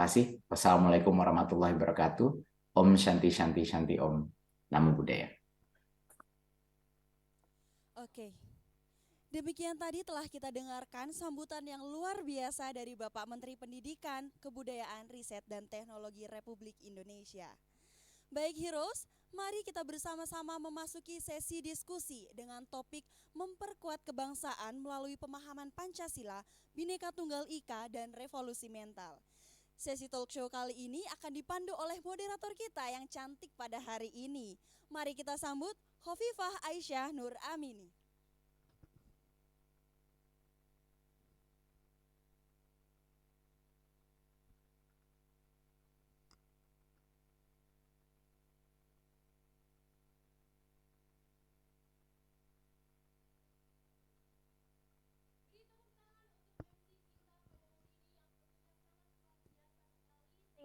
Kasih. Wassalamualaikum warahmatullahi wabarakatuh. Om Shanti Shanti Shanti Om. Namo Buddhaya. Oke, demikian tadi telah kita dengarkan sambutan yang luar biasa dari Bapak Menteri Pendidikan, Kebudayaan, Riset, dan Teknologi Republik Indonesia. Baik Heroes, mari kita bersama-sama memasuki sesi diskusi dengan topik memperkuat kebangsaan melalui pemahaman Pancasila, Bhinneka Tunggal Ika, dan revolusi mental. Sesi talk show kali ini akan dipandu oleh moderator kita yang cantik pada hari ini. Mari kita sambut Hovifah Aisyah Nur Amini.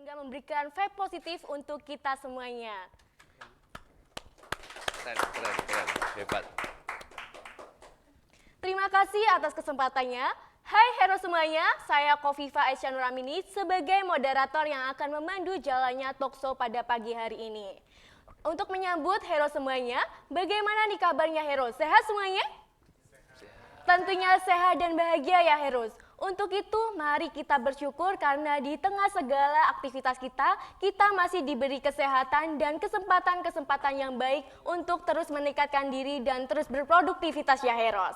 Sehingga memberikan vibe positif untuk kita semuanya. Keren, hebat. Terima kasih atas kesempatannya. Hai hero semuanya, saya Hovifah Aisyah Nur Amini sebagai moderator yang akan memandu jalannya talkshow pada pagi hari ini. Untuk menyambut hero semuanya, bagaimana nih kabarnya hero? Sehat semuanya? Tentunya sehat dan bahagia ya heroes. Untuk itu mari kita bersyukur karena di tengah segala aktivitas kita masih diberi kesehatan dan kesempatan-kesempatan yang baik untuk terus meningkatkan diri dan terus berproduktivitas ya heroes.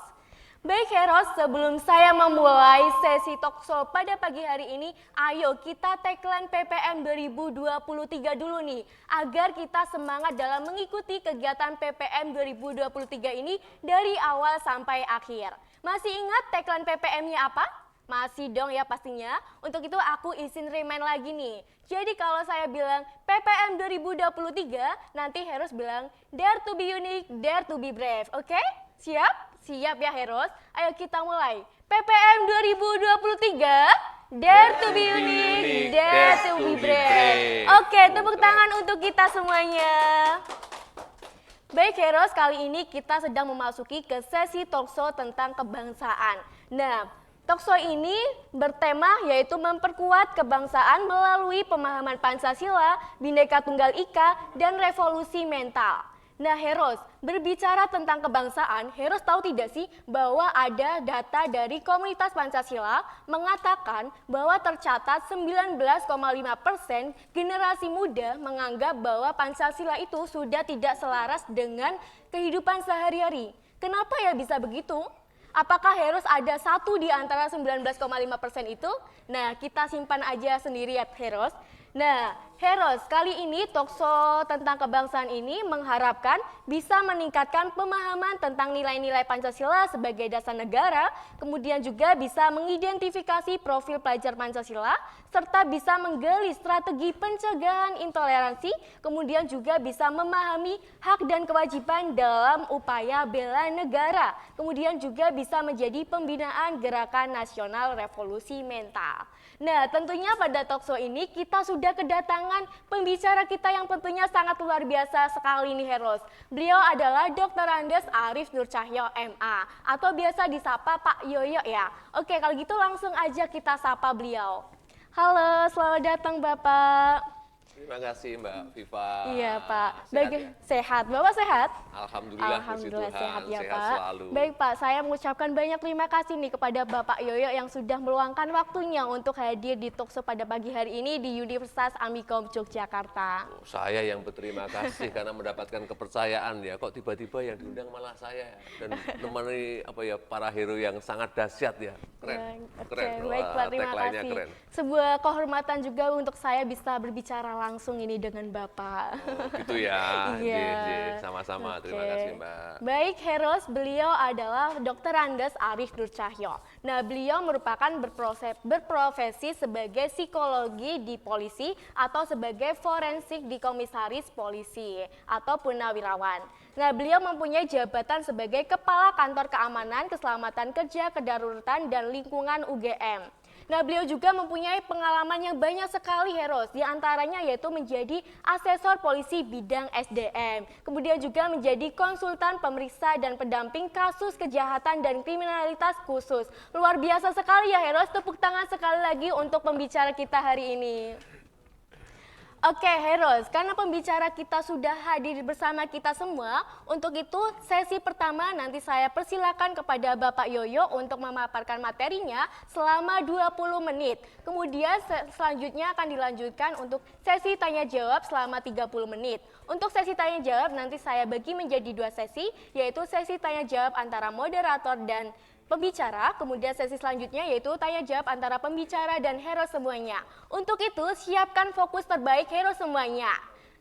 Baik heroes, sebelum saya memulai sesi talkshow pada pagi hari ini, ayo kita tagline PPM 2023 dulu nih, agar kita semangat dalam mengikuti kegiatan PPM 2023 ini dari awal sampai akhir. Masih ingat tagline PPM-nya apa? Masih dong ya pastinya. Untuk itu aku izin remind lagi nih. Jadi kalau saya bilang PPM 2023, nanti heroes bilang dare to be unique, dare to be brave. Oke? Siap? Siap ya heroes? Ayo kita mulai. PPM 2023, dare to be unique, dare to be brave. Oke, tepuk tangan untuk kita semuanya. Baik heroes, kali ini kita sedang memasuki ke sesi talkshow tentang kebangsaan. Nah, talkshow ini bertema yaitu memperkuat kebangsaan melalui pemahaman Pancasila, Bhinneka Tunggal Ika, dan revolusi mental. Nah heroes, berbicara tentang kebangsaan, heroes tahu tidak sih bahwa ada data dari komunitas Pancasila mengatakan bahwa tercatat 19,5% generasi muda menganggap bahwa Pancasila itu sudah tidak selaras dengan kehidupan sehari-hari. Kenapa ya bisa begitu? Apakah heroes ada satu di antara 19,5% itu? Nah, kita simpan aja sendiri ya heroes. Nah, heroes, kali ini talkshow tentang kebangsaan ini mengharapkan bisa meningkatkan pemahaman tentang nilai-nilai Pancasila sebagai dasar negara, kemudian juga bisa mengidentifikasi profil pelajar Pancasila, serta bisa menggali strategi pencegahan intoleransi, kemudian juga bisa memahami hak dan kewajiban dalam upaya bela negara, kemudian juga bisa menjadi pembinaan gerakan nasional revolusi mental. Nah, tentunya pada talkshow ini kita sudah kedatangan pembicara kita yang tentunya sangat luar biasa sekali nih heroes. Beliau adalah Dr. Andes Arif Nur Cahyo MA atau biasa disapa Pak Yoyo ya. Oke, kalau gitu langsung aja kita sapa beliau. Halo, selamat datang Bapak. Terima kasih Mbak Viva. Iya Pak, Sehat ya? sehat. Bapak sehat? Alhamdulillah, puji Tuhan, Sehat ya sehat Pak. selalu. Baik Pak, saya mengucapkan banyak terima kasih nih kepada Bapak Yoyo yang sudah meluangkan waktunya untuk hadir di talkshow pada pagi hari ini di Universitas Amikom Yogyakarta. Saya yang berterima kasih karena mendapatkan kepercayaan ya. Kok tiba-tiba yang diundang malah saya dan menemani para hero yang sangat dahsyat ya. Keren, keren. Baik Pak, terima Tagline-nya kasih. keren. Sebuah kehormatan juga untuk saya bisa berbicara langsung ini dengan Bapak. Oh, gitu ya. Iya. Sama-sama. Oke. Terima kasih Mbak. Baik, heroes, beliau adalah Dr. Andes Arif Nur Cahyo. Nah, beliau merupakan berprofesi sebagai psikologi di polisi atau sebagai forensik di komisaris polisi atau purnawirawan. Nah, beliau mempunyai jabatan sebagai Kepala Kantor Keamanan, Keselamatan Kerja, Kedaruratan, dan Lingkungan UGM. Nah, beliau juga mempunyai pengalaman yang banyak sekali, Heros. Di antaranya yaitu menjadi asesor polisi bidang SDM. Kemudian juga menjadi konsultan pemeriksa dan pendamping kasus kejahatan dan kriminalitas khusus. Luar biasa sekali ya, Heros. Tepuk tangan sekali lagi untuk pembicara kita hari ini. Oke, Heros, karena pembicara kita sudah hadir bersama kita semua, untuk itu sesi pertama nanti saya persilakan kepada Bapak Yoyo untuk memaparkan materinya selama 20 menit. Kemudian selanjutnya akan dilanjutkan untuk sesi tanya jawab selama 30 menit. Untuk sesi tanya jawab nanti saya bagi menjadi 2 sesi, yaitu sesi tanya jawab antara moderator dan pembicara, kemudian sesi selanjutnya yaitu tanya jawab antara pembicara dan Heros semuanya. Untuk itu, siapkan fokus terbaik Heros semuanya.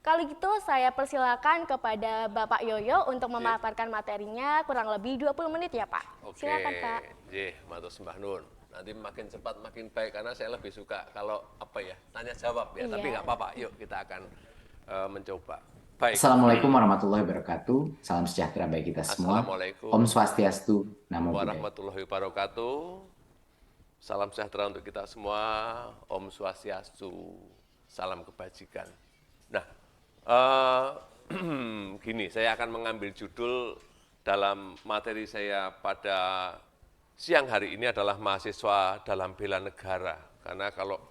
Kali itu saya persilakan kepada Bapak Yoyo untuk memaparkan materinya kurang lebih 20 menit ya Pak. Oke, Silakan Pak. matur sembah nuwun. Nanti makin cepat makin baik karena saya lebih suka kalau tanya jawab ya. Iya. Tapi nggak apa-apa, yuk kita akan mencoba. Baik. Assalamualaikum warahmatullahi wabarakatuh. Salam sejahtera bagi kita semua. Assalamualaikum Om Swastiastu, Namo Buddhaya. warahmatullahi wabarakatuh. Salam sejahtera untuk kita semua. Om Swastiastu. Salam kebajikan. Nah, gini, saya akan mengambil judul dalam materi saya pada siang hari ini adalah mahasiswa dalam bela negara. Karena kalau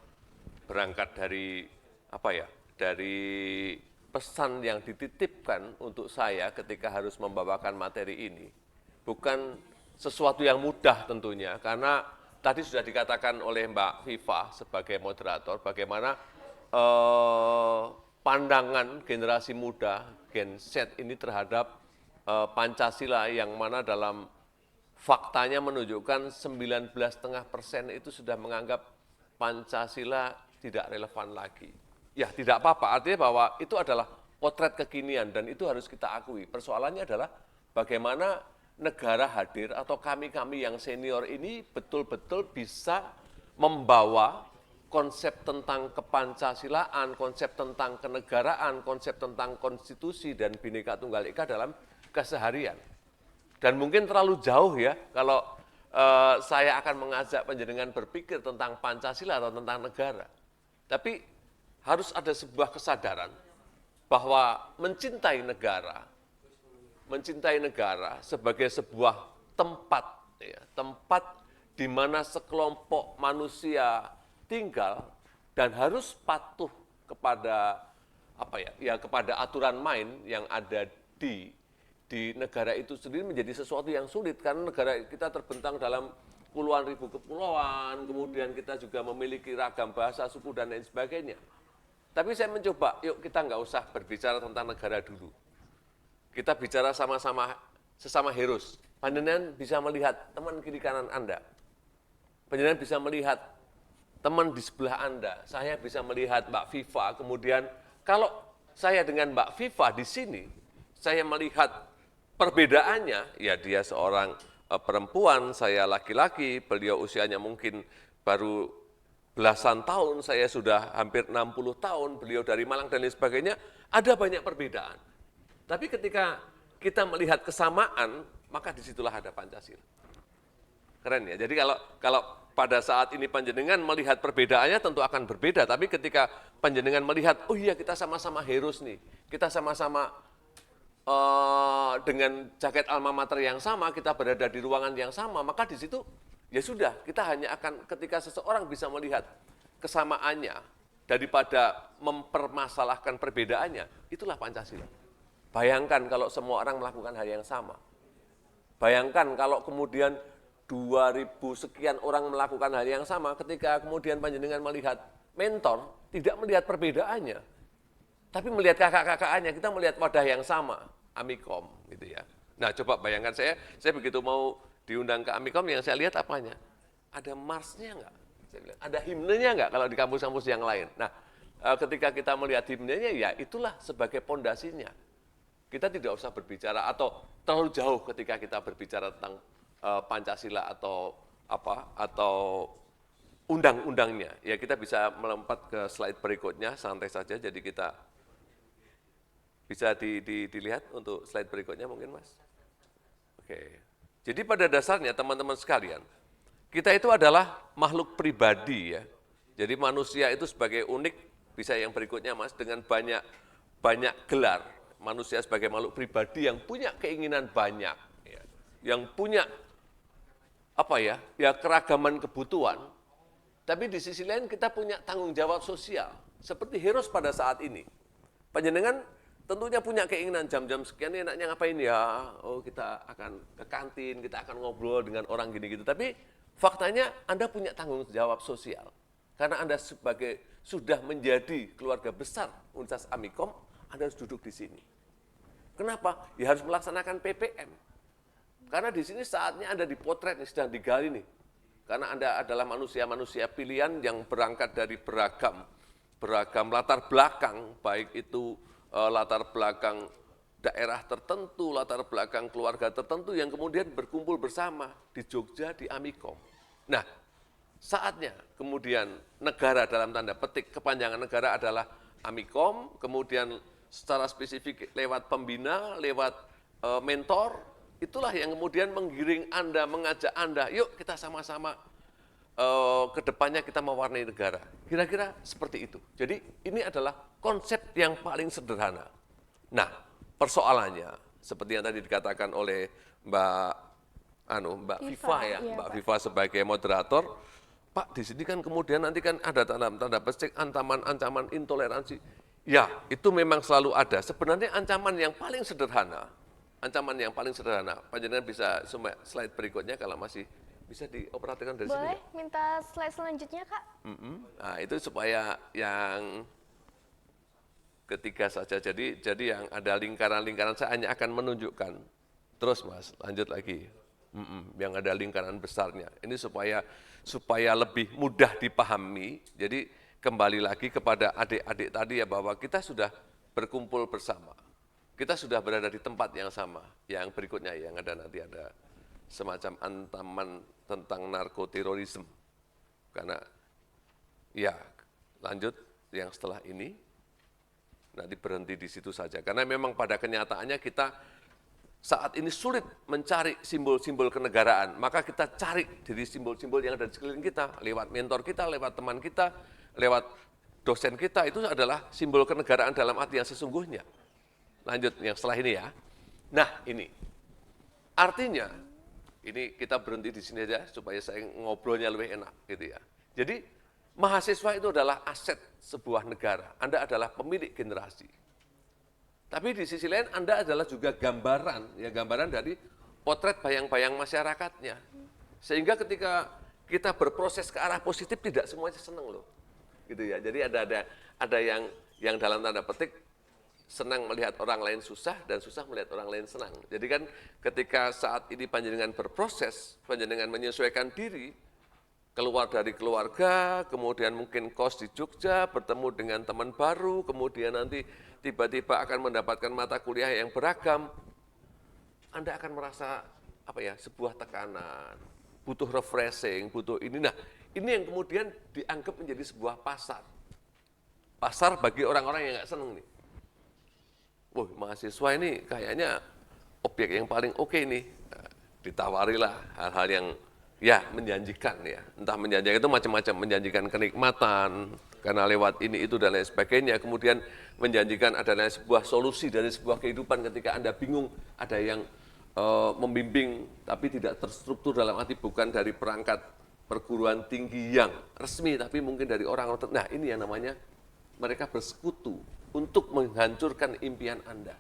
berangkat dari dari pesan yang dititipkan untuk saya ketika harus membawakan materi ini bukan sesuatu yang mudah tentunya, karena tadi sudah dikatakan oleh Mbak Viva sebagai moderator bagaimana pandangan generasi muda Gen Z ini terhadap Pancasila, yang mana dalam faktanya menunjukkan 19,5% itu sudah menganggap Pancasila tidak relevan lagi. Ya tidak apa-apa, artinya bahwa itu adalah potret kekinian dan itu harus kita akui. Persoalannya adalah bagaimana negara hadir atau kami-kami yang senior ini betul-betul bisa membawa konsep tentang kepancasilaan, konsep tentang kenegaraan, konsep tentang konstitusi dan Bhinneka Tunggal Ika dalam keseharian. Dan mungkin terlalu jauh ya kalau saya akan mengajak panjenengan berpikir tentang Pancasila atau tentang negara. Tapi harus ada sebuah kesadaran bahwa mencintai negara sebagai sebuah tempat, tempat di mana sekelompok manusia tinggal dan harus patuh kepada kepada aturan main yang ada di negara itu sendiri menjadi sesuatu yang sulit, karena negara kita terbentang dalam puluhan ribu kepulauan, kemudian kita juga memiliki ragam bahasa, suku, dan lain sebagainya. Tapi saya mencoba, yuk kita nggak usah berbicara tentang negara dulu. Kita bicara sama-sama sesama heroes. Panjenengan bisa melihat teman kiri kanan Anda. Panjenengan bisa melihat teman di sebelah Anda. Saya bisa melihat Mbak Viva. Kemudian kalau saya dengan Mbak Viva di sini, saya melihat perbedaannya, ya dia seorang perempuan, saya laki-laki, beliau usianya mungkin baru belasan tahun, saya sudah hampir 60 tahun, beliau dari Malang dan lain sebagainya, ada banyak perbedaan. Tapi ketika kita melihat kesamaan, maka disitulah ada Pancasila. Keren ya, jadi kalau pada saat ini panjenengan melihat perbedaannya tentu akan berbeda, tapi ketika panjenengan melihat, oh iya kita sama-sama heroes nih, kita sama-sama dengan jaket alma mater yang sama, kita berada di ruangan yang sama, maka di situ ya sudah, kita hanya akan ketika seseorang bisa melihat kesamaannya daripada mempermasalahkan perbedaannya, itulah Pancasila. Bayangkan kalau semua orang melakukan hal yang sama. Bayangkan kalau kemudian 2000 sekian orang melakukan hal yang sama, ketika kemudian panjenengan melihat mentor, tidak melihat perbedaannya, tapi melihat kakak-kakaknya, kita melihat wadah yang sama, Amikom, gitu ya. Nah, coba bayangkan saya begitu mau diundang ke Amikom, yang saya lihat apanya? Ada marsnya enggak? Ada himnenya enggak kalau di kampus-kampus yang lain? Nah, ketika kita melihat himnenya, ya itulah sebagai pondasinya. Kita tidak usah berbicara atau terlalu jauh ketika kita berbicara tentang Pancasila atau undang-undangnya. Ya, kita bisa melompat ke slide berikutnya, santai saja. Jadi kita bisa dilihat untuk slide berikutnya mungkin, Mas. Oke. Jadi pada dasarnya teman-teman sekalian, kita itu adalah makhluk pribadi ya. Jadi manusia itu sebagai unik, bisa yang berikutnya Mas, dengan banyak gelar. Manusia sebagai makhluk pribadi yang punya keinginan banyak, ya. Yang punya keragaman kebutuhan. Tapi di sisi lain kita punya tanggung jawab sosial. Seperti Heros pada saat ini. Panjenengan tentunya punya keinginan jam-jam sekian ini enaknya ngapain ya? Oh, kita akan ke kantin, kita akan ngobrol dengan orang gini-gitu. Tapi faktanya Anda punya tanggung jawab sosial. Karena Anda sudah menjadi keluarga besar Universitas Amikom, Anda harus duduk di sini. Kenapa? Ya harus melaksanakan PPM. Karena di sini saatnya Anda dipotret, sedang digali nih. Karena Anda adalah manusia-manusia pilihan yang berangkat dari beragam latar belakang, baik itu latar belakang daerah tertentu, latar belakang keluarga tertentu yang kemudian berkumpul bersama di Jogja, di Amikom. Nah, saatnya kemudian negara dalam tanda petik, kepanjangan negara adalah Amikom, kemudian secara spesifik lewat pembina, lewat mentor, itulah yang kemudian menggiring Anda, mengajak Anda, yuk kita sama-sama ke depannya kita mewarnai negara. Kira-kira seperti itu. Jadi ini adalah konsep yang paling sederhana. Nah, persoalannya seperti yang tadi dikatakan oleh Mbak Viva ya, iya, Mbak Pak. Viva sebagai moderator, Pak di sini kan kemudian nanti kan ada tanda petik ancaman intoleransi. Ya, itu memang selalu ada. Sebenarnya ancaman yang paling sederhana, panjenengan bisa slide berikutnya kalau masih bisa dioperasikan dari sini. Boleh minta slide selanjutnya, Kak? Nah, itu supaya yang ketiga saja. Jadi yang ada lingkaran-lingkaran saya hanya akan menunjukkan. Terus Mas, lanjut lagi. Yang ada lingkaran besarnya. Ini supaya lebih mudah dipahami. Jadi kembali lagi kepada adik-adik tadi ya, bahwa kita sudah berkumpul bersama. Kita sudah berada di tempat yang sama. Yang berikutnya yang ada nanti ada semacam ancaman tentang narkoterorisme. Karena ya lanjut yang setelah ini nanti berhenti di situ saja. Karena memang pada kenyataannya kita saat ini sulit mencari simbol-simbol kenegaraan. Maka kita cari dari simbol-simbol yang ada di sekeliling kita, lewat mentor kita, lewat teman kita, lewat dosen kita, itu adalah simbol kenegaraan dalam arti yang sesungguhnya. Lanjut yang setelah ini ya. Nah ini, artinya, ini kita berhenti di sini aja supaya saya ngobrolnya lebih enak gitu ya. Jadi mahasiswa itu adalah aset sebuah negara. Anda adalah pemilik generasi. Tapi di sisi lain Anda adalah juga gambaran dari potret bayang-bayang masyarakatnya. Sehingga ketika kita berproses ke arah positif tidak semuanya senang loh. Gitu ya. Jadi ada yang dalam tanda petik senang melihat orang lain susah dan susah melihat orang lain senang. Jadi kan ketika saat ini panjenengan berproses, panjenengan menyesuaikan diri, keluar dari keluarga, kemudian mungkin kos di Jogja, bertemu dengan teman baru, kemudian nanti tiba-tiba akan mendapatkan mata kuliah yang beragam, Anda akan merasa sebuah tekanan, butuh refreshing, butuh ini. Nah, ini yang kemudian dianggap menjadi sebuah pasar. Pasar bagi orang-orang yang nggak senang nih. Wah, mahasiswa ini kayaknya objek yang paling oke nih. Nah, ditawarilah hal-hal yang menjanjikan ya. Entah menjanjikan itu macam-macam, menjanjikan kenikmatan, karena lewat ini, itu, dan lain sebagainya. Kemudian menjanjikan adanya sebuah solusi dari sebuah kehidupan ketika Anda bingung, ada yang membimbing, tapi tidak terstruktur dalam arti bukan dari perangkat perguruan tinggi yang resmi, tapi mungkin dari orang-orang. Nah, ini yang namanya mereka bersekutu untuk menghancurkan impian Anda,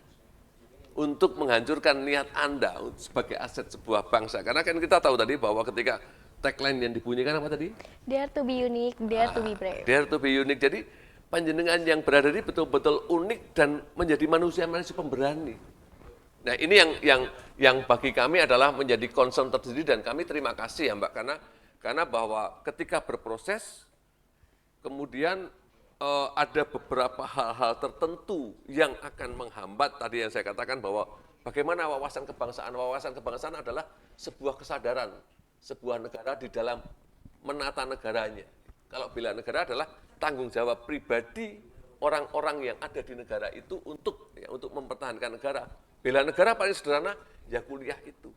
untuk menghancurkan niat Anda sebagai aset sebuah bangsa. Karena kan kita tahu tadi bahwa ketika tagline yang dibunyikan apa tadi? Dare to be unique, dare to be brave. Dare to be unique. Jadi panjenengan yang berada di betul-betul unik dan menjadi manusia pemberani. Nah, ini yang bagi kami adalah menjadi concern tersendiri, dan kami terima kasih ya Mbak, karena bahwa ketika berproses kemudian ada beberapa hal-hal tertentu yang akan menghambat tadi yang saya katakan, bahwa bagaimana wawasan kebangsaan adalah sebuah kesadaran sebuah negara di dalam menata negaranya. Kalau bela negara adalah tanggung jawab pribadi orang-orang yang ada di negara itu untuk mempertahankan negara. Bela negara paling sederhana ya kuliah itu.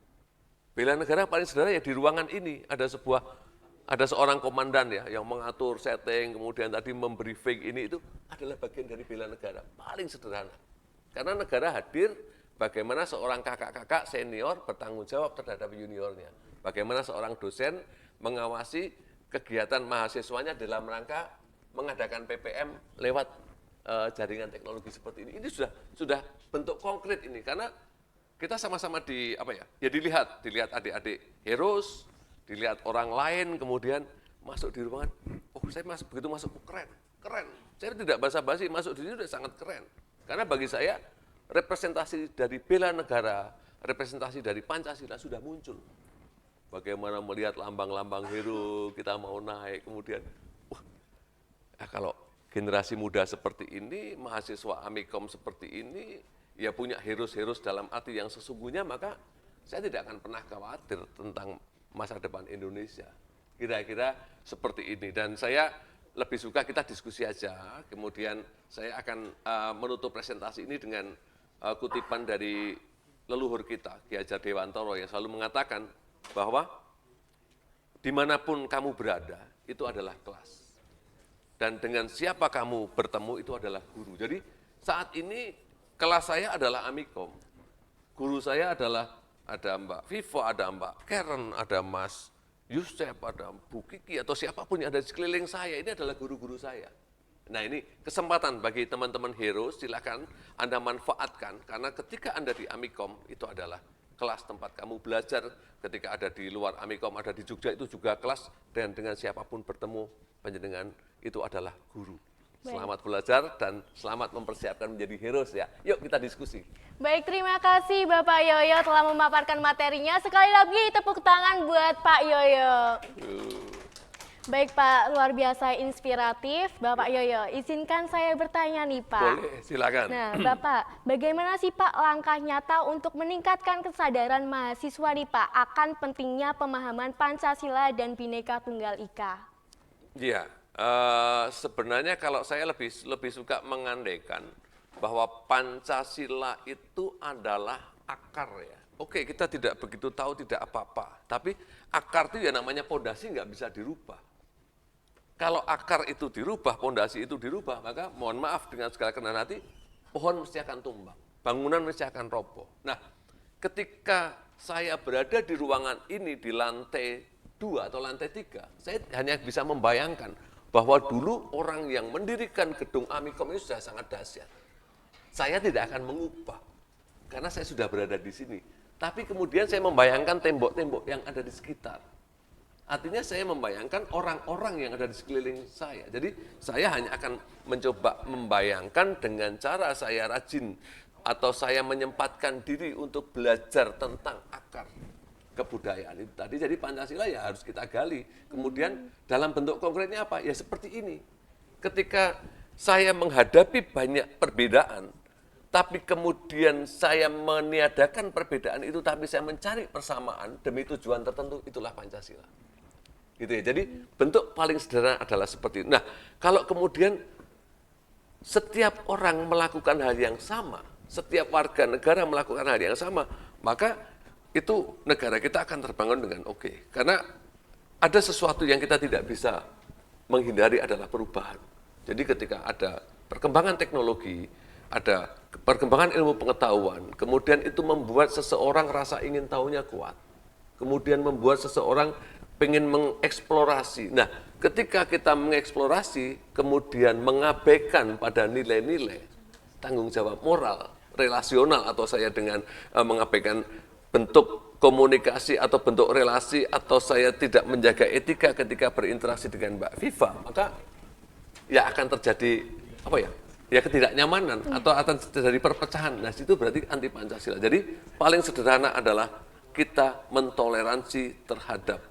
Bela negara paling sederhana ya di ruangan ini ada sebuah ada seorang komandan ya yang mengatur setting, kemudian tadi membriefing ini itu adalah bagian dari bela negara paling sederhana. Karena negara hadir, bagaimana seorang kakak-kakak senior bertanggung jawab terhadap juniornya. Bagaimana seorang dosen mengawasi kegiatan mahasiswanya dalam rangka mengadakan PPM lewat jaringan teknologi seperti ini. Ini sudah bentuk konkret ini, karena kita sama-sama dilihat adik-adik heroes, dilihat orang lain, kemudian masuk di ruangan, saya begitu masuk, keren. Saya tidak basa-basi, masuk di sini sudah sangat keren. Karena bagi saya, representasi dari bela negara, representasi dari Pancasila sudah muncul. Bagaimana melihat lambang-lambang hero, kita mau naik, kemudian, kalau generasi muda seperti ini, mahasiswa Amikom seperti ini, ya punya heroes-heroes dalam arti yang sesungguhnya, maka saya tidak akan pernah khawatir tentang masa depan Indonesia. Kira-kira seperti ini. Dan saya lebih suka kita diskusi aja, kemudian saya akan menutup presentasi ini dengan kutipan dari leluhur kita, Ki Hajar Dewantoro, yang selalu mengatakan bahwa dimanapun kamu berada, itu adalah kelas. Dan dengan siapa kamu bertemu, itu adalah guru. Jadi saat ini kelas saya adalah Amikom. Guru saya adalah ada Mbak Viva, ada Mbak Karen, ada Mas Yusef, ada Bu Kiki, atau siapapun yang ada di sekeliling saya, ini adalah guru-guru saya. Nah, ini kesempatan bagi teman-teman hero, silakan Anda manfaatkan, karena ketika Anda di Amikom, itu adalah kelas tempat kamu belajar. Ketika ada di luar Amikom, ada di Jogja, itu juga kelas, dan dengan siapapun bertemu, panjenengan itu adalah guru. Selamat belajar dan selamat mempersiapkan menjadi heroes ya. Yuk kita diskusi. Baik, terima kasih Bapak Yoyo telah memaparkan materinya. Sekali lagi tepuk tangan buat Pak Yoyo. Baik Pak, luar biasa inspiratif. Bapak Yoyo, izinkan saya bertanya nih Pak. Boleh, silakan. Nah Bapak, bagaimana sih Pak langkah nyata untuk meningkatkan kesadaran mahasiswa nih Pak akan pentingnya pemahaman Pancasila dan Bhinneka Tunggal Ika? Iya. Sebenarnya kalau saya lebih suka mengandaikan bahwa Pancasila itu adalah akar ya. Oke, kita tidak begitu tahu tidak apa-apa, tapi akar itu ya namanya pondasi nggak bisa dirubah. Kalau akar itu dirubah, pondasi itu dirubah, maka mohon maaf dengan segala kerendahan hati, pohon mesti akan tumbang, bangunan mesti akan roboh. Nah, ketika saya berada di ruangan ini di lantai 2 atau lantai 3, saya hanya bisa membayangkan bahwa dulu orang yang mendirikan gedung Amikom ini sudah sangat dahsyat. Saya tidak akan mengubah, karena saya sudah berada di sini. Tapi kemudian saya membayangkan tembok-tembok yang ada di sekitar. Artinya saya membayangkan orang-orang yang ada di sekeliling saya. Jadi saya hanya akan mencoba membayangkan dengan cara saya rajin, atau saya menyempatkan diri untuk belajar tentang akar kebudayaan itu tadi. Jadi Pancasila ya harus kita gali. Kemudian dalam bentuk konkretnya apa? Ya seperti ini. Ketika saya menghadapi banyak perbedaan, tapi kemudian saya meniadakan perbedaan itu, tapi saya mencari persamaan demi tujuan tertentu, itulah Pancasila. Gitu ya. Jadi bentuk paling sederhana adalah seperti itu. Nah, kalau kemudian setiap orang melakukan hal yang sama, setiap warga negara melakukan hal yang sama, maka itu negara kita akan terbangun dengan oke. Karena ada sesuatu yang kita tidak bisa menghindari adalah perubahan. Jadi ketika ada perkembangan teknologi, ada perkembangan ilmu pengetahuan, kemudian itu membuat seseorang rasa ingin tahunya kuat. Kemudian membuat seseorang pengen mengeksplorasi. Nah, ketika kita mengeksplorasi, kemudian mengabaikan pada nilai-nilai, tanggung jawab moral, relasional, atau saya dengan mengabaikan bentuk komunikasi atau bentuk relasi, atau saya tidak menjaga etika ketika berinteraksi dengan Mbak Viva, maka ya akan terjadi ketidaknyamanan atau akan terjadi perpecahan. Nah, itu berarti anti Pancasila. Jadi paling sederhana adalah kita mentoleransi terhadap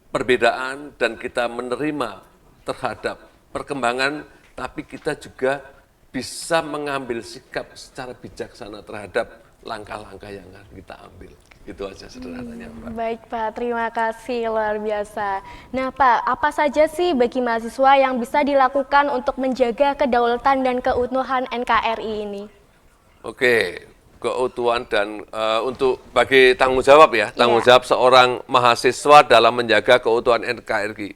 perbedaan dan kita menerima terhadap perkembangan, tapi kita juga bisa mengambil sikap secara bijaksana terhadap langkah-langkah yang akan kita ambil. Itu aja sederhananya, Mbak. Baik Pak, terima kasih, luar biasa. Nah Pak, apa saja sih bagi mahasiswa yang bisa dilakukan untuk menjaga kedaulatan dan keutuhan NKRI ini? Oke, keutuhan dan untuk bagi tanggung jawab ya, tanggung jawab seorang mahasiswa dalam menjaga keutuhan NKRI.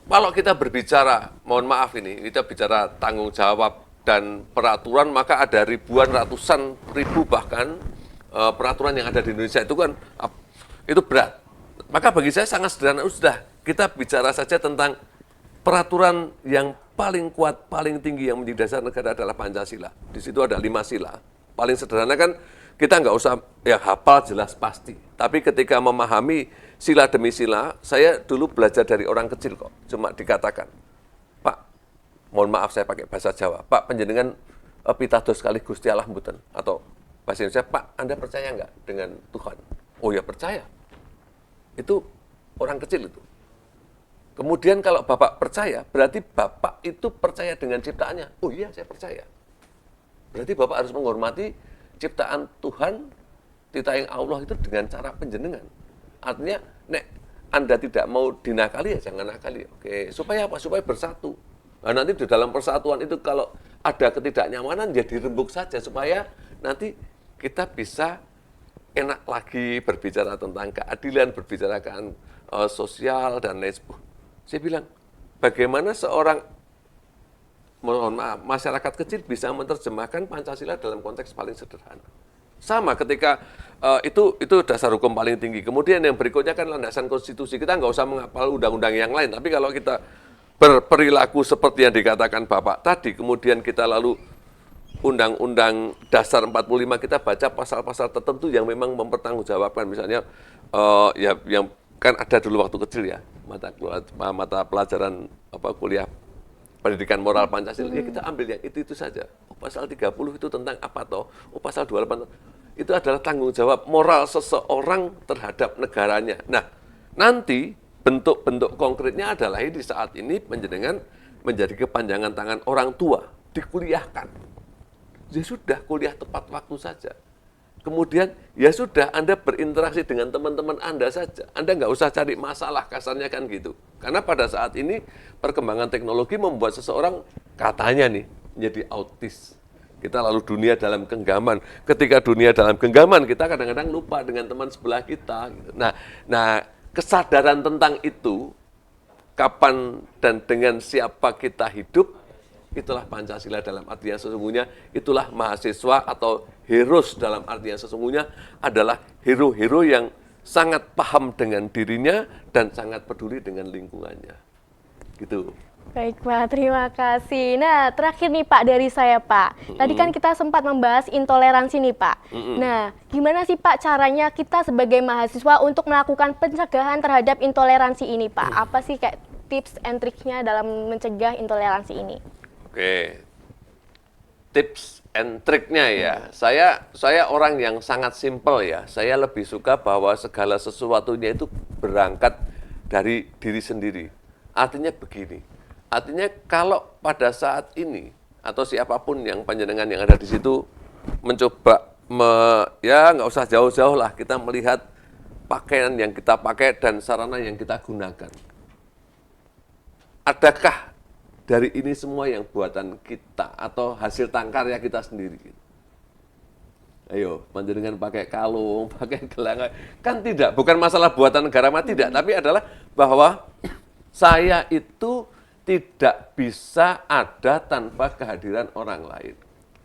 Kalau kita berbicara, mohon maaf ini, kita bicara tanggung jawab dan peraturan, maka ada ribuan, ratusan ribu bahkan peraturan yang ada di Indonesia itu kan itu berat. Maka bagi saya sangat sederhana, sudah kita bicara saja tentang peraturan yang paling kuat, paling tinggi yang menjadi dasar negara adalah Pancasila. Di situ ada 5 sila. Paling sederhana kan kita nggak usah ya hafal jelas pasti. Tapi ketika memahami sila demi sila, saya dulu belajar dari orang kecil kok. Cuma dikatakan, Pak, mohon maaf saya pakai bahasa Jawa, Pak panjenengan pitados kalih Gusti Allah mboten, atau bahasa Indonesia, Pak Anda percaya nggak dengan Tuhan? Oh ya percaya. Itu orang kecil itu. Kemudian kalau Bapak percaya, berarti Bapak itu percaya dengan ciptaannya. Oh iya, saya percaya. Berarti Bapak harus menghormati ciptaan Tuhan, titayang Allah itu dengan cara penjenengan. Artinya, nek Anda tidak mau dinakali, ya jangan nakali. Oke, supaya apa? Supaya bersatu. Nah, nanti di dalam persatuan itu kalau ada ketidaknyamanan, ya dirembuk saja. Supaya nanti kita bisa enak lagi berbicara tentang keadilan, berbicara sosial, dan lain sebagainya. Saya bilang, bagaimana seorang masyarakat kecil bisa menerjemahkan Pancasila dalam konteks paling sederhana. Sama ketika itu dasar hukum paling tinggi. Kemudian yang berikutnya kan landasan konstitusi. Kita nggak usah menghafal undang-undang yang lain. Tapi kalau kita berperilaku seperti yang dikatakan Bapak tadi, kemudian kita lalu Undang-Undang Dasar 45 kita baca pasal-pasal tertentu yang memang mempertanggungjawabkan. Misalnya yang kan ada dulu waktu kecil ya, mata pelajaran kuliah pendidikan moral Pancasila, ya kita ambil yang itu saja. Pasal 30 itu tentang apa toh? Pasal 28 itu adalah tanggung jawab moral seseorang terhadap negaranya. Nah, nanti bentuk-bentuk konkretnya adalah di saat ini penjenengan menjadi kepanjangan tangan orang tua, dikuliahkan. Ya sudah, kuliah tepat waktu saja. Kemudian, ya sudah, Anda berinteraksi dengan teman-teman Anda saja. Anda nggak usah cari masalah, kasarnya kan gitu. Karena pada saat ini, perkembangan teknologi membuat seseorang, katanya nih, menjadi autis. Kita lalu dunia dalam genggaman. Ketika dunia dalam genggaman, kita kadang-kadang lupa dengan teman sebelah kita. Nah, kesadaran tentang itu, kapan dan dengan siapa kita hidup, itulah Pancasila dalam arti yang sesungguhnya, itulah mahasiswa atau heroes dalam arti yang sesungguhnya adalah hero-hero yang sangat paham dengan dirinya dan sangat peduli dengan lingkungannya. Gitu. Baik Pak, terima kasih. Nah, terakhir nih Pak dari saya Pak. Tadi kan kita sempat membahas intoleransi nih Pak. Nah, gimana sih Pak caranya kita sebagai mahasiswa untuk melakukan pencegahan terhadap intoleransi ini Pak? Apa sih kayak tips and triknya dalam mencegah intoleransi ini? Oke, tips and triknya ya. Saya orang yang sangat simpel ya. Saya lebih suka bahwa segala sesuatunya itu berangkat dari diri sendiri. Artinya begini. Artinya kalau pada saat ini atau siapapun yang panjenengan yang ada di situ mencoba ya nggak usah jauh-jauh lah kita melihat pakaian yang kita pakai dan sarana yang kita gunakan. Adakah dari ini semua yang buatan kita atau hasil tangkarya kita sendiri? Ayo, panjenengan pakai kalung, pakai gelang, kan tidak, bukan masalah buatan negara mah tidak, tapi adalah bahwa saya itu tidak bisa ada tanpa kehadiran orang lain.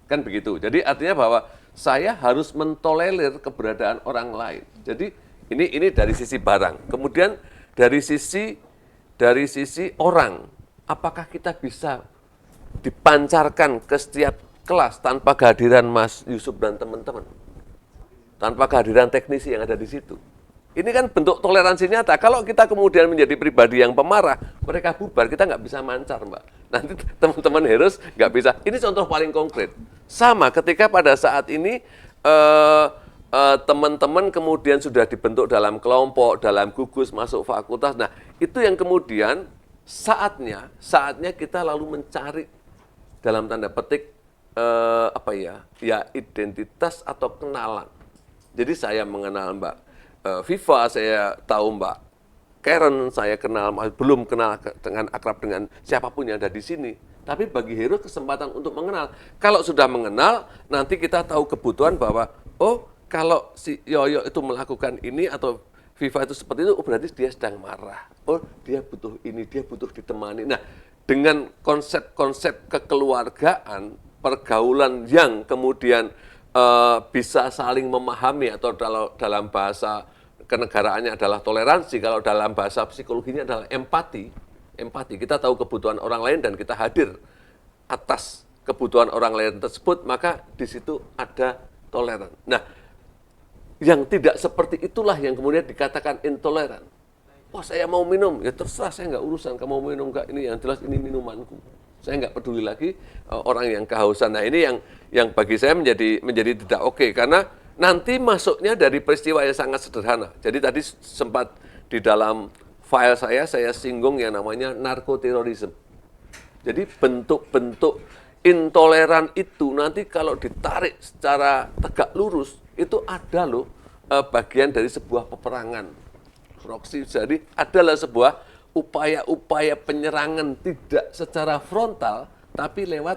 Kan begitu. Jadi artinya bahwa saya harus mentolerir keberadaan orang lain. Jadi ini dari sisi barang. Kemudian dari sisi orang, apakah kita bisa dipancarkan ke setiap kelas tanpa kehadiran Mas Yusuf dan teman-teman? Tanpa kehadiran teknisi yang ada di situ. Ini kan bentuk toleransi nyata. Kalau kita kemudian menjadi pribadi yang pemarah, mereka bubar, kita nggak bisa mancar, Mbak. Nanti teman-teman heroes nggak bisa. Ini contoh paling konkret. Sama ketika pada saat ini teman-teman kemudian sudah dibentuk dalam kelompok, dalam gugus, masuk fakultas. Nah, itu yang kemudian saatnya kita lalu mencari dalam tanda petik identitas atau kenalan. Jadi saya mengenal Mbak Viva, saya tahu Mbak Karen, saya kenal belum kenal dengan akrab dengan siapapun yang ada di sini. Tapi bagi Heroes kesempatan untuk mengenal. Kalau sudah mengenal, nanti kita tahu kebutuhan bahwa, oh kalau si Yoyo itu melakukan ini atau Viva itu seperti itu, oh berarti dia sedang marah. Oh dia butuh ini, dia butuh ditemani. Nah, dengan konsep-konsep kekeluargaan, pergaulan yang kemudian bisa saling memahami atau dalam bahasa kenegaraannya adalah toleransi, kalau dalam bahasa psikologinya adalah empati. Empati, kita tahu kebutuhan orang lain dan kita hadir atas kebutuhan orang lain tersebut, maka di situ ada toleran. Nah, yang tidak seperti itulah yang kemudian dikatakan intoleran. Wah, saya mau minum, ya terserah, saya nggak urusan kamu mau minum nggak, ini yang jelas ini minumanku. Saya nggak peduli lagi orang yang kehausan. Nah, ini yang bagi saya menjadi tidak oke, karena nanti masuknya dari peristiwa yang sangat sederhana. Jadi tadi sempat di dalam file saya singgung yang namanya narkoterorisme. Jadi bentuk-bentuk intoleran itu nanti kalau ditarik secara tegak lurus, itu ada loh bagian dari sebuah peperangan. Proksi, jadi adalah sebuah upaya-upaya penyerangan tidak secara frontal, tapi lewat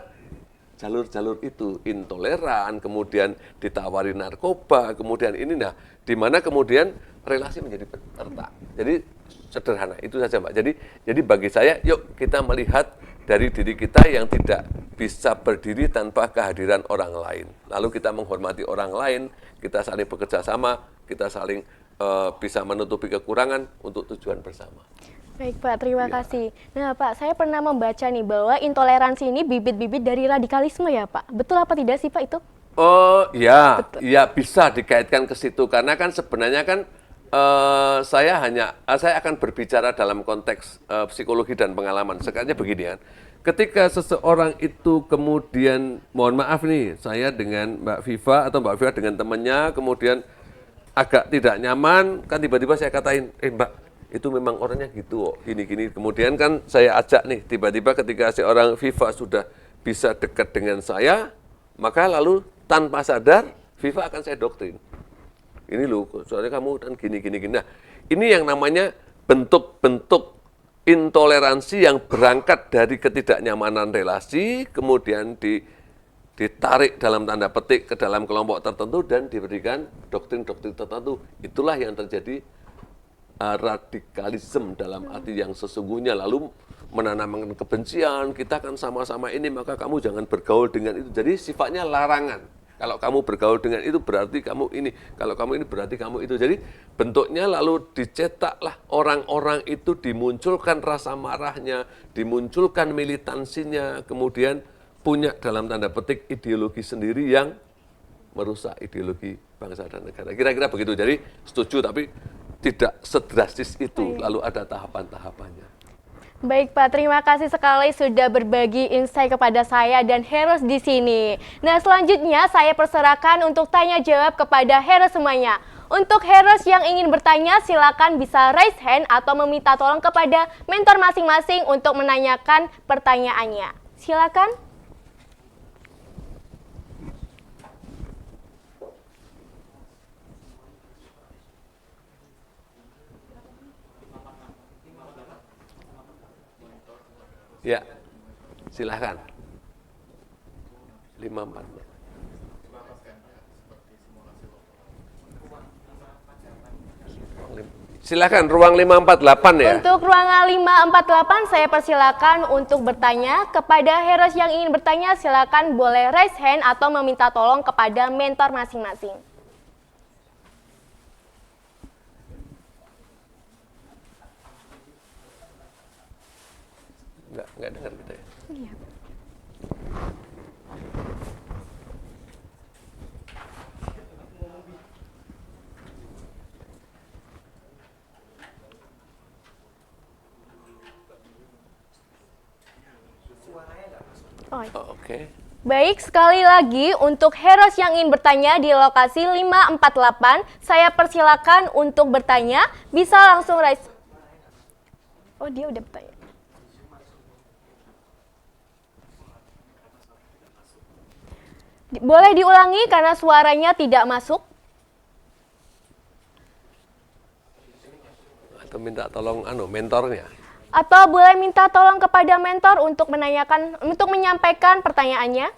jalur-jalur itu, intoleran, kemudian ditawari narkoba, kemudian ini, nah, di mana kemudian relasi menjadi retak. Jadi sederhana, itu saja Mbak. Jadi bagi saya, yuk kita melihat dari diri kita yang tidak bisa berdiri tanpa kehadiran orang lain. Lalu kita menghormati orang lain, kita saling bekerja sama, kita saling bisa menutupi kekurangan untuk tujuan bersama. Baik Pak, terima kasih. Nah Pak, saya pernah membaca nih bahwa intoleransi ini bibit-bibit dari radikalisme ya Pak. Betul apa tidak sih Pak itu? Oh ya, ya bisa dikaitkan ke situ, karena kan sebenarnya kan saya akan berbicara dalam konteks psikologi dan pengalaman. Sekarangnya begini kan, ketika seseorang itu kemudian, mohon maaf nih, saya dengan Mbak Viva atau Mbak Viva dengan temannya, kemudian agak tidak nyaman, kan tiba-tiba saya katain, Mbak, itu memang orangnya gitu, oh, gini-gini. Kemudian kan saya ajak nih, tiba-tiba ketika seorang Viva sudah bisa dekat dengan saya, maka lalu tanpa sadar, Viva akan saya doktrin. Ini loh, soalnya kamu dan gini-gini. Nah, ini yang namanya bentuk-bentuk intoleransi yang berangkat dari ketidaknyamanan relasi, kemudian ditarik dalam tanda petik ke dalam kelompok tertentu dan diberikan doktrin-doktrin tertentu. Itulah yang terjadi radikalisme dalam arti yang sesungguhnya, lalu menanamkan kebencian, kita kan sama-sama ini, maka kamu jangan bergaul dengan itu. Jadi sifatnya larangan. Kalau kamu bergaul dengan itu berarti kamu ini, kalau kamu ini berarti kamu itu. Jadi bentuknya lalu dicetaklah orang-orang itu, dimunculkan rasa marahnya, dimunculkan militansinya, kemudian punya dalam tanda petik ideologi sendiri yang merusak ideologi bangsa dan negara. Kira-kira begitu. Jadi setuju, tapi tidak sedrastis itu, lalu ada tahapan-tahapannya. Baik Pak, terima kasih sekali sudah berbagi insight kepada saya dan Heroes di sini. Nah selanjutnya saya persilahkan untuk tanya jawab kepada Heroes semuanya. Untuk Heroes yang ingin bertanya silakan bisa raise hand atau meminta tolong kepada mentor masing-masing untuk menanyakan pertanyaannya. Silakan. Ya, silahkan. 54. Silahkan, ruang 548 ya. Untuk ruangan 548 saya persilakan untuk bertanya. Kepada Heroes yang ingin bertanya silakan boleh raise hand atau meminta tolong kepada mentor masing-masing. Enggak dengar kita ya. Iya. Oh, oke. Baik, sekali lagi untuk Heroes yang ingin bertanya di lokasi 548, saya persilakan untuk bertanya, bisa langsung raise. Oh, dia udah bertanya. Boleh diulangi karena suaranya tidak masuk. Atau minta tolong mentornya. Atau boleh minta tolong kepada mentor untuk menyampaikan pertanyaannya?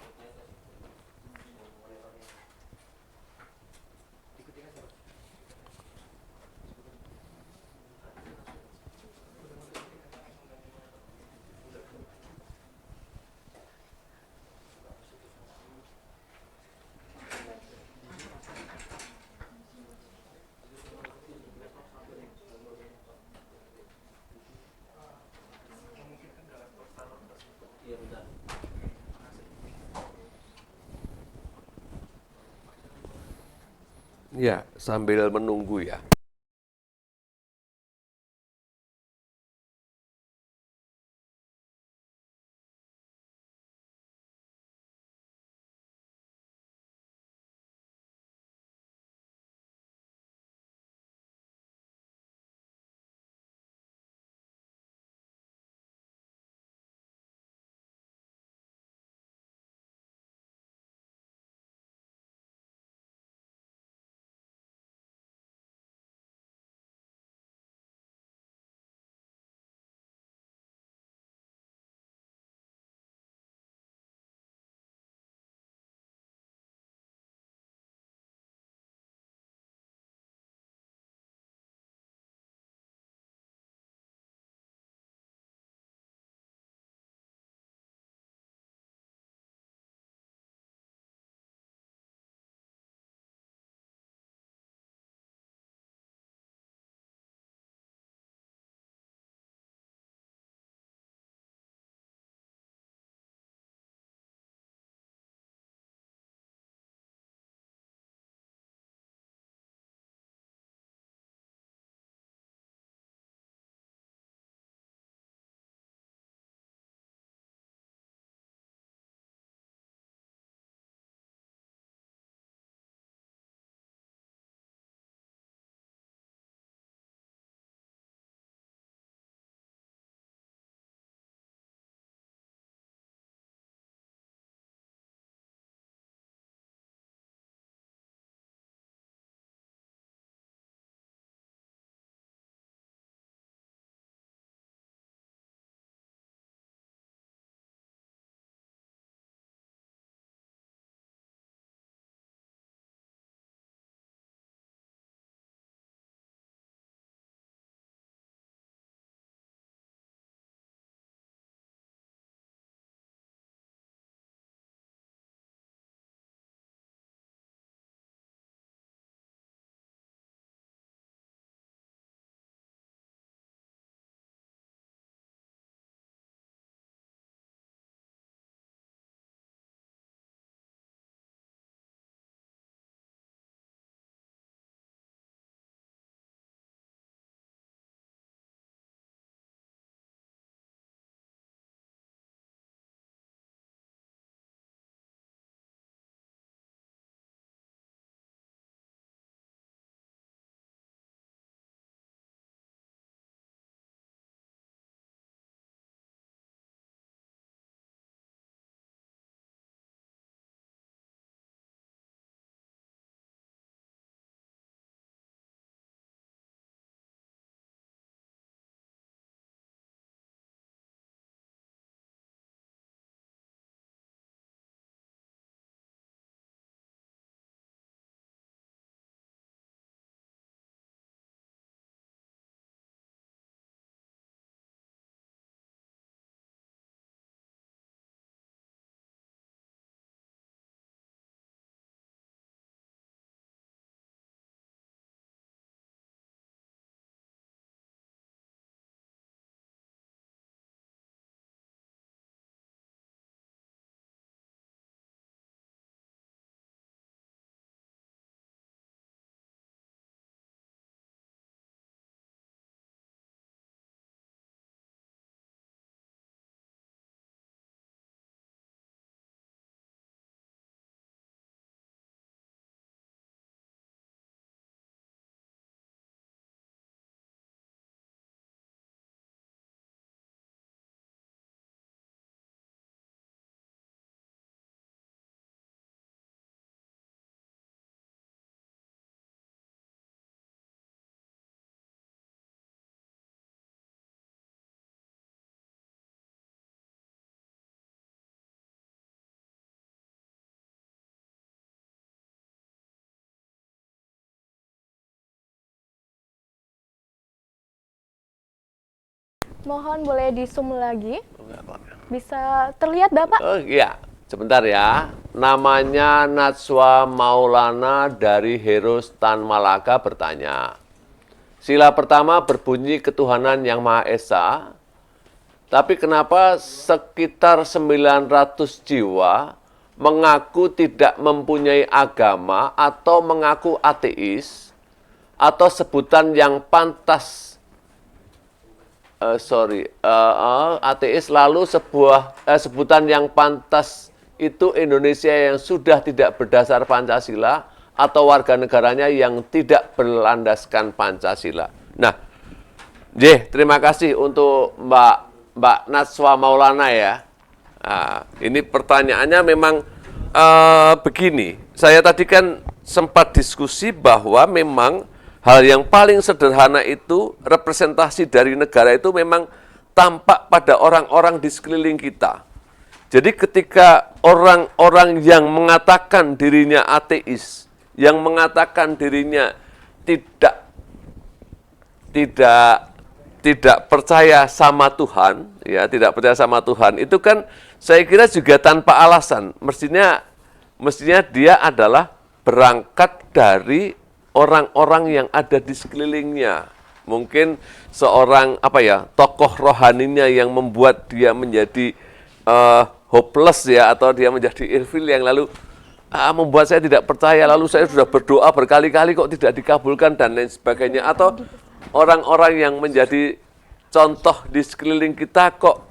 Ya, sambil menunggu ya. Mohon boleh di zoom lagi. Bisa terlihat Bapak? Oh iya, sebentar ya. Namanya Najwa Maulana dari Heroes Tan Malaka bertanya. Sila pertama berbunyi ketuhanan yang Maha Esa, tapi kenapa sekitar 900 jiwa mengaku tidak mempunyai agama atau mengaku ateis, atau sebutan yang pantas, ateis, lalu sebutan yang pantas itu Indonesia yang sudah tidak berdasar Pancasila atau warga negaranya yang tidak berlandaskan Pancasila. Nah, terima kasih untuk Mbak Najwa Maulana ya. Nah, ini pertanyaannya memang begini. Saya tadi kan sempat diskusi bahwa memang hal yang paling sederhana itu representasi dari negara itu memang tampak pada orang-orang di sekeliling kita. Jadi ketika orang-orang yang mengatakan dirinya ateis, yang mengatakan dirinya tidak percaya sama Tuhan, ya tidak percaya sama Tuhan, itu kan saya kira juga tanpa alasan. Mestinya dia adalah berangkat dari orang-orang yang ada di sekelilingnya. Mungkin seorang tokoh rohaninya yang membuat dia menjadi hopeless ya, atau dia menjadi ilfil yang lalu membuat saya tidak percaya, lalu saya sudah berdoa berkali-kali kok tidak dikabulkan dan lain sebagainya. Atau orang-orang yang menjadi contoh di sekeliling kita kok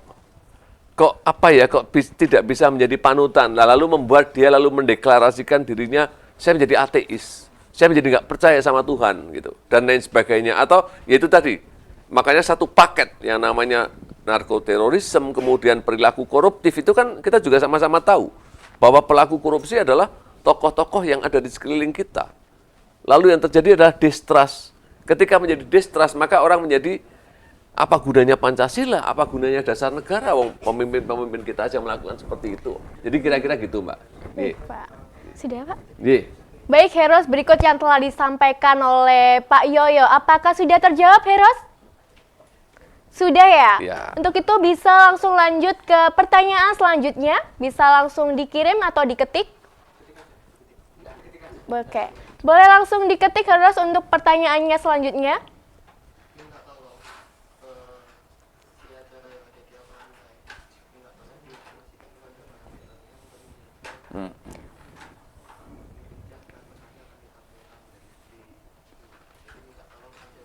tidak bisa menjadi panutan, lalu membuat dia lalu mendeklarasikan dirinya, saya menjadi ateis, saya menjadi nggak percaya sama Tuhan gitu dan lain sebagainya. Atau yaitu tadi, makanya satu paket yang namanya narkoterorisme, kemudian perilaku koruptif, itu kan kita juga sama-sama tahu bahwa pelaku korupsi adalah tokoh-tokoh yang ada di sekeliling kita. Lalu yang terjadi adalah distrust. Ketika menjadi distrust, maka orang menjadi, apa gunanya Pancasila, apa gunanya dasar negara, pemimpin-pemimpin kita aja melakukan seperti itu. Jadi kira-kira gitu, Mbak. Baik, Pak. Sudah, Pak? Iya. Baik, Heroes, berikut yang telah disampaikan oleh Pak Yoyo. Apakah sudah terjawab, Heroes? Sudah ya? Ya. Untuk itu bisa langsung lanjut ke pertanyaan selanjutnya. Bisa langsung dikirim atau diketik. Oke. Boleh langsung diketik, Heroes, untuk pertanyaannya selanjutnya.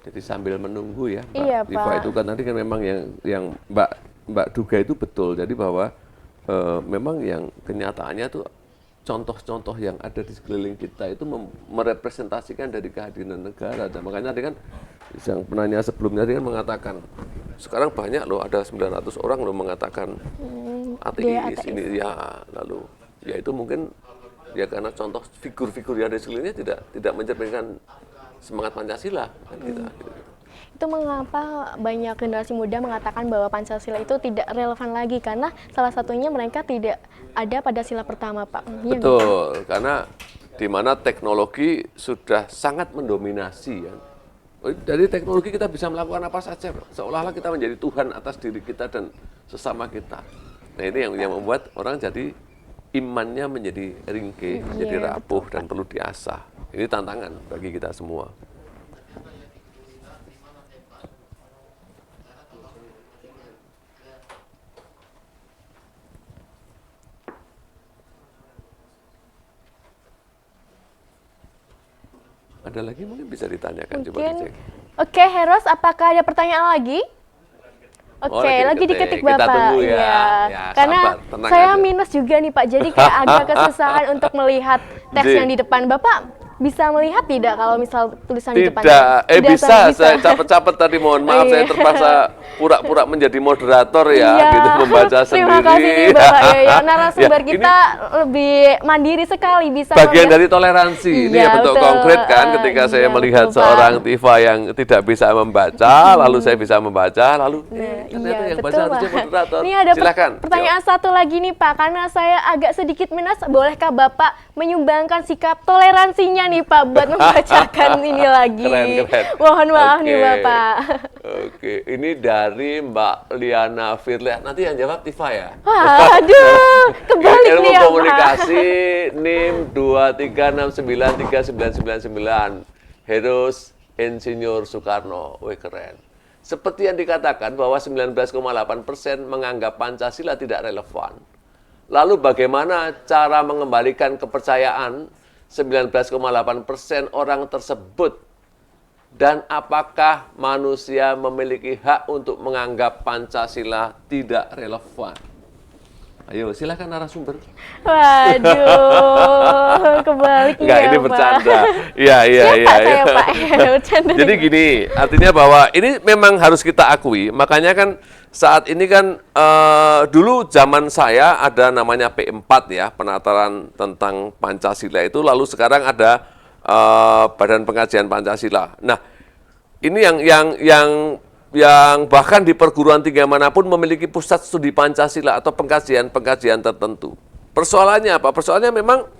Jadi sambil menunggu ya, Mbak Iya, Rifa, Pak. itu kan tadi kan memang yang Mbak duga itu betul. Jadi bahwa memang yang kenyataannya tuh contoh-contoh yang ada di sekeliling kita itu merepresentasikan dari kehadiran negara. Dan makanya tadi kan yang penanya sebelumnya tadi kan mengatakan, sekarang banyak loh, ada 900 orang loh mengatakan ateis ini ya, lalu ya itu mungkin ya karena contoh figur-figur yang ada di sekelilingnya tidak mencerminkan semangat Pancasila kan kita. Gitu. Itu mengapa banyak generasi muda mengatakan bahwa Pancasila itu tidak relevan lagi, karena salah satunya mereka tidak ada pada sila pertama, Pak. Ya, betul, karena di mana teknologi sudah sangat mendominasi ya. Dari teknologi kita bisa melakukan apa saja, seolah-olah kita menjadi Tuhan atas diri kita dan sesama kita. Nah ini yang membuat orang jadi imannya menjadi ringkih, menjadi rapuh dan perlu diasah. Ini tantangan bagi kita semua. Ada lagi mungkin bisa ditanyakan, coba dicek. Oke, Heroes, apakah ada pertanyaan lagi? Oke, lagi diketik Bapak. Kita tunggu ya. Ya, karena sabar, saya aja. minus juga nih Pak, jadi kayak agak kesusahan untuk melihat teks yang di depan. Bapak bisa melihat tidak kalau misal tulisan di depan? Bisa. Saya capek-capek tadi, mohon maaf, saya terpaksa pura-pura menjadi moderator ya, gitu, membaca sendiri. Terima kasih nih Bapak Yoyo, narasumber kita lebih mandiri sekali, bisa bagian dari toleransi. Ini ya bentuk konkret kan, ketika saya melihat seorang Tifa yang tidak bisa membaca, lalu saya bisa membaca, lalu ternyata yang baca harusnya moderator. Ini ada silakan. Pertanyaan satu lagi nih Pak, karena saya agak sedikit minus, bolehkah Bapak menyumbangkan sikap toleransinya nih Pak buat membacakan ini lagi. Keren. Mohon maaf nih Oke. Bapak. Oke, ini dari Mbak Liana Firlia. Nanti yang jawab Tifa ya. Waduh, kebalik Ilmu nih ya Pak. komunikasi NIM 236939999. Heroes Insinyur Soekarno. Wih, keren. Seperti yang dikatakan bahwa 19,8% menganggap Pancasila tidak relevan. Lalu bagaimana cara mengembalikan kepercayaan 19,8% orang tersebut? Dan apakah manusia memiliki hak untuk menganggap Pancasila tidak relevan? Ayo, silakan narasumber. Waduh, kebalik nih Enggak, ya ini Pak. bercanda. Iya. Siapa saya Pak? Bercanda. Jadi gini, artinya bahwa ini memang harus kita akui. Makanya kan saat ini kan dulu zaman saya ada namanya P4 ya, penataran tentang Pancasila itu. Lalu sekarang ada Badan Pengkajian Pancasila. Nah, ini yang bahkan di perguruan tinggi manapun memiliki pusat studi Pancasila atau pengkajian-pengkajian tertentu. Persoalannya apa? Persoalannya memang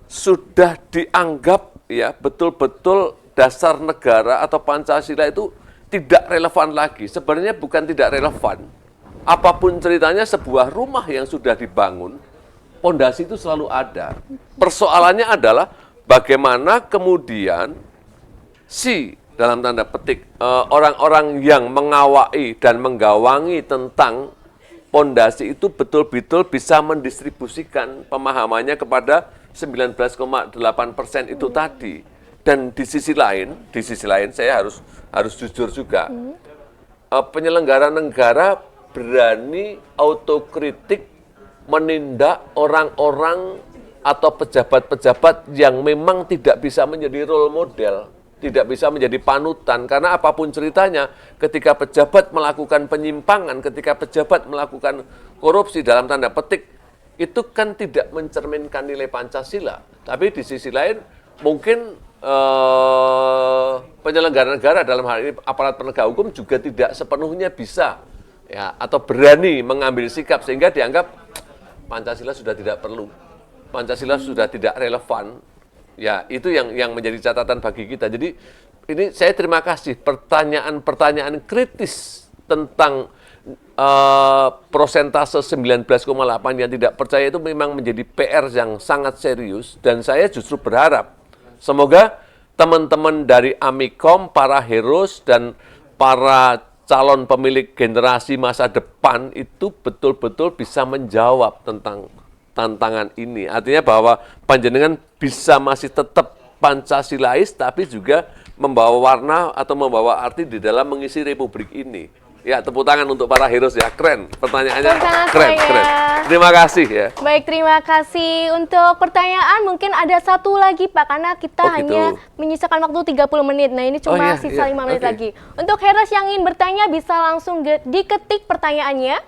sudah dianggap ya betul-betul dasar negara atau Pancasila itu tidak relevan lagi. Sebenarnya bukan tidak relevan. Apapun ceritanya sebuah rumah yang sudah dibangun, pondasi itu selalu ada. Persoalannya adalah bagaimana kemudian dalam tanda petik orang-orang yang mengawai dan menggawangi tentang pondasi itu betul-betul bisa mendistribusikan pemahamannya kepada 19,8% itu tadi. Dan di sisi lain saya harus jujur juga, penyelenggara negara berani autokritik menindak orang-orang atau pejabat-pejabat yang memang tidak bisa menjadi role model, tidak bisa menjadi panutan. Karena apapun ceritanya, ketika pejabat melakukan penyimpangan, ketika pejabat melakukan korupsi dalam tanda petik, itu kan tidak mencerminkan nilai Pancasila. Tapi di sisi lain, mungkin penyelenggara negara dalam hal ini aparat penegak hukum juga tidak sepenuhnya bisa ya atau berani mengambil sikap sehingga dianggap Pancasila sudah tidak perlu, Pancasila sudah tidak relevan. Ya, itu yang menjadi catatan bagi kita. Jadi ini saya terima kasih pertanyaan-pertanyaan kritis tentang prosentase 19,8 yang tidak percaya itu memang menjadi PR yang sangat serius, dan saya justru berharap semoga teman-teman dari Amikom, para heroes dan para calon pemilik generasi masa depan itu betul-betul bisa menjawab tentang tantangan ini. Artinya bahwa panjenengan bisa masih tetap Pancasilais tapi juga membawa warna atau membawa arti di dalam mengisi republik ini. Ya, tepuk tangan untuk para heroes ya. Keren. Pertanyaannya keren. Terima kasih ya. Baik, terima kasih. Untuk pertanyaan mungkin ada satu lagi Pak, karena kita hanya menyisakan waktu 30 menit. Nah, ini cuma sisa 5 menit lagi. Untuk heroes yang ingin bertanya bisa langsung diketik pertanyaannya.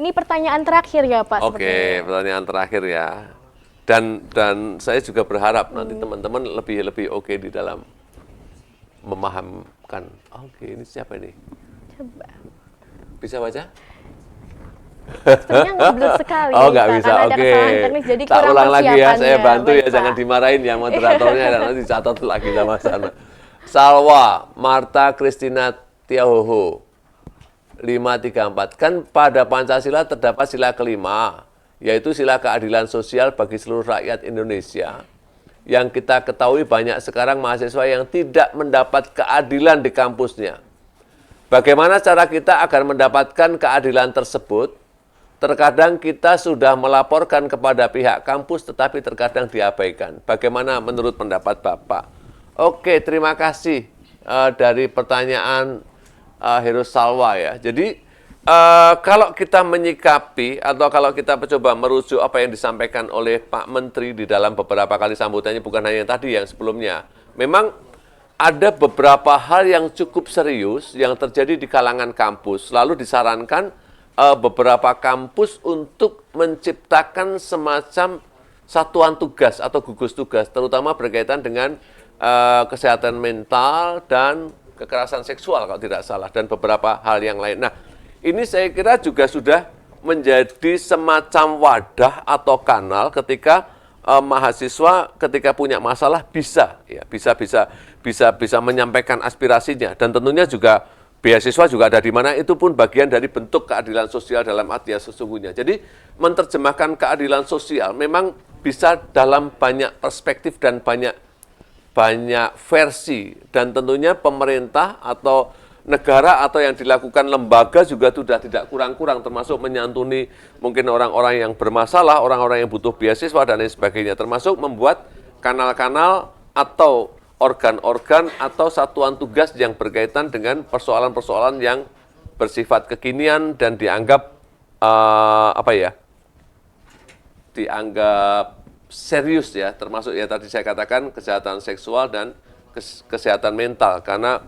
Ini pertanyaan terakhir ya Pak. Oke, pertanyaan terakhir ya. Dan saya juga berharap nanti teman-teman lebih oke di dalam memahamkan. Oke, ini siapa ini? Coba. Bisa baca? Sebenarnya ngeblur sekali. Oh, nggak Pak, bisa. karena ada Oke. kesalahan teknis, jadi Tak kurang ulang lagi ya, saya persiapannya. bantu Baik, ya, jangan Pak. dimarahin yang moderatornya dan nanti dicatat lagi sama sana. Salwa Marta Kristina Tiahoho 534. Kan pada Pancasila terdapat sila kelima, yaitu sila keadilan sosial bagi seluruh rakyat Indonesia. Yang kita ketahui banyak sekarang mahasiswa yang tidak mendapat keadilan di kampusnya. Bagaimana cara kita agar mendapatkan keadilan tersebut? Terkadang kita sudah melaporkan kepada pihak kampus tetapi terkadang diabaikan. Bagaimana menurut pendapat Bapak? Oke, terima kasih dari pertanyaan Heroes Salwa ya. Jadi kalau kita menyikapi atau kalau kita mencoba merujuk apa yang disampaikan oleh Pak Menteri di dalam beberapa kali sambutannya, bukan hanya yang tadi, yang sebelumnya, memang ada beberapa hal yang cukup serius yang terjadi di kalangan kampus. Lalu disarankan beberapa kampus untuk menciptakan semacam satuan tugas atau gugus tugas, terutama berkaitan dengan kesehatan mental dan kekerasan seksual kalau tidak salah, dan beberapa hal yang lain. Nah, ini saya kira juga sudah menjadi semacam wadah atau kanal ketika mahasiswa ketika punya masalah bisa menyampaikan aspirasinya, dan tentunya juga beasiswa juga ada di mana, itu pun bagian dari bentuk keadilan sosial dalam arti yang sesungguhnya. Jadi menerjemahkan keadilan sosial memang bisa dalam banyak perspektif dan banyak versi, dan tentunya pemerintah atau negara atau yang dilakukan lembaga juga sudah tidak kurang-kurang, termasuk menyantuni mungkin orang-orang yang bermasalah, orang-orang yang butuh beasiswa dan lain sebagainya, termasuk membuat kanal-kanal atau organ-organ atau satuan tugas yang berkaitan dengan persoalan-persoalan yang bersifat kekinian dan dianggap dianggap serius ya, termasuk ya tadi saya katakan kejahatan seksual dan kesehatan mental, karena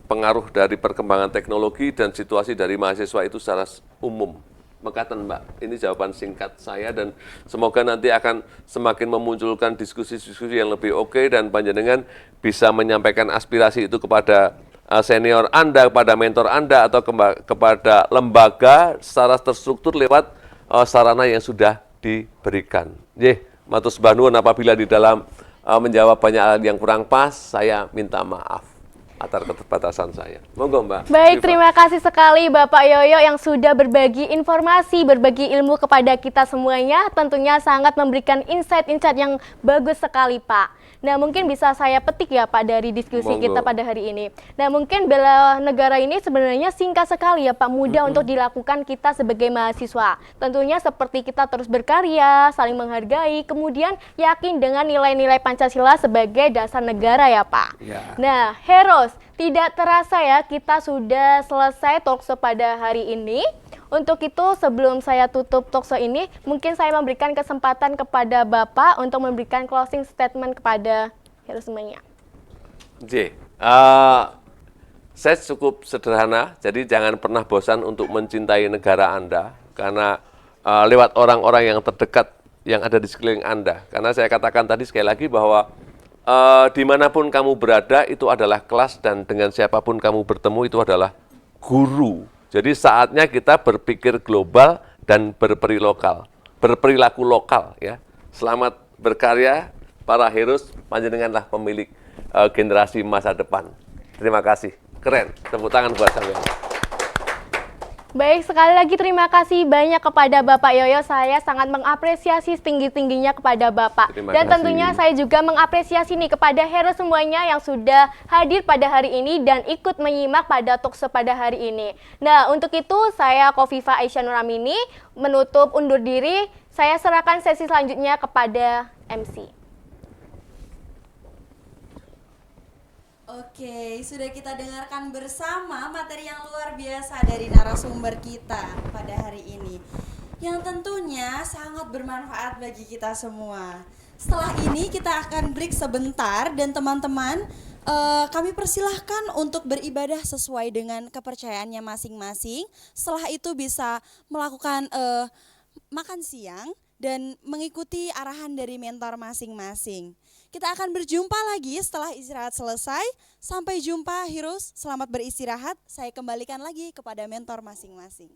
pengaruh dari perkembangan teknologi dan situasi dari mahasiswa itu secara umum. Mekaten Mbak, ini jawaban singkat saya, dan semoga nanti akan semakin memunculkan diskusi-diskusi yang lebih oke, dan panjenengan bisa menyampaikan aspirasi itu kepada senior Anda, kepada mentor Anda, atau kepada lembaga secara terstruktur lewat sarana yang sudah diberikan. Matur sembah nuwun apabila di dalam menjawab banyak hal yang kurang pas, saya minta maaf atas keterbatasan saya. Monggo Mbak. Baik, Viva. terima kasih sekali Bapak Yoyo yang sudah berbagi informasi, berbagi ilmu kepada kita semuanya. Tentunya sangat memberikan insight-insight yang bagus sekali Pak. Nah, mungkin bisa saya petik ya Pak dari diskusi Monggo. kita pada hari ini. Nah, mungkin bela negara ini sebenarnya singkat sekali ya Pak, mudah untuk dilakukan kita sebagai mahasiswa. Tentunya seperti kita terus berkarya, saling menghargai, kemudian yakin dengan nilai-nilai Pancasila sebagai dasar negara ya Pak. Ya. Nah, Heroes, tidak terasa ya kita sudah selesai talkshow pada hari ini. Untuk itu sebelum saya tutup talkshow ini, mungkin saya memberikan kesempatan kepada Bapak untuk memberikan closing statement kepada Heroes semuanya. Saya cukup sederhana, jadi jangan pernah bosan untuk mencintai negara Anda, karena lewat orang-orang yang terdekat yang ada di sekeliling Anda. Karena saya katakan tadi sekali lagi bahwa dimanapun kamu berada itu adalah kelas, dan dengan siapapun kamu bertemu itu adalah guru. Jadi saatnya kita berpikir global dan berperilaku lokal ya. Selamat berkarya para heroes, panjenenganlah pemilik generasi masa depan. Terima kasih. Keren. Tepuk tangan buat saya. Baik, sekali lagi terima kasih banyak kepada Bapak Yoyo. Saya sangat mengapresiasi setinggi-tingginya kepada Bapak. Terima Dan kasih. tentunya saya juga mengapresiasi nih kepada hero semuanya yang sudah hadir pada hari ini dan ikut menyimak pada talkshow pada hari ini. Nah, untuk itu saya Khofifa Aisyah Nuramini menutup undur diri. Saya serahkan sesi selanjutnya kepada MC. Oke, sudah kita dengarkan bersama materi yang luar biasa dari narasumber kita pada hari ini, yang tentunya sangat bermanfaat bagi kita semua. Setelah ini kita akan break sebentar, dan teman-teman kami persilahkan untuk beribadah sesuai dengan kepercayaannya masing-masing. Setelah itu bisa melakukan makan siang dan mengikuti arahan dari mentor masing-masing. Kita akan berjumpa lagi setelah istirahat selesai. Sampai jumpa Heroes, selamat beristirahat. Saya kembalikan lagi kepada mentor masing-masing.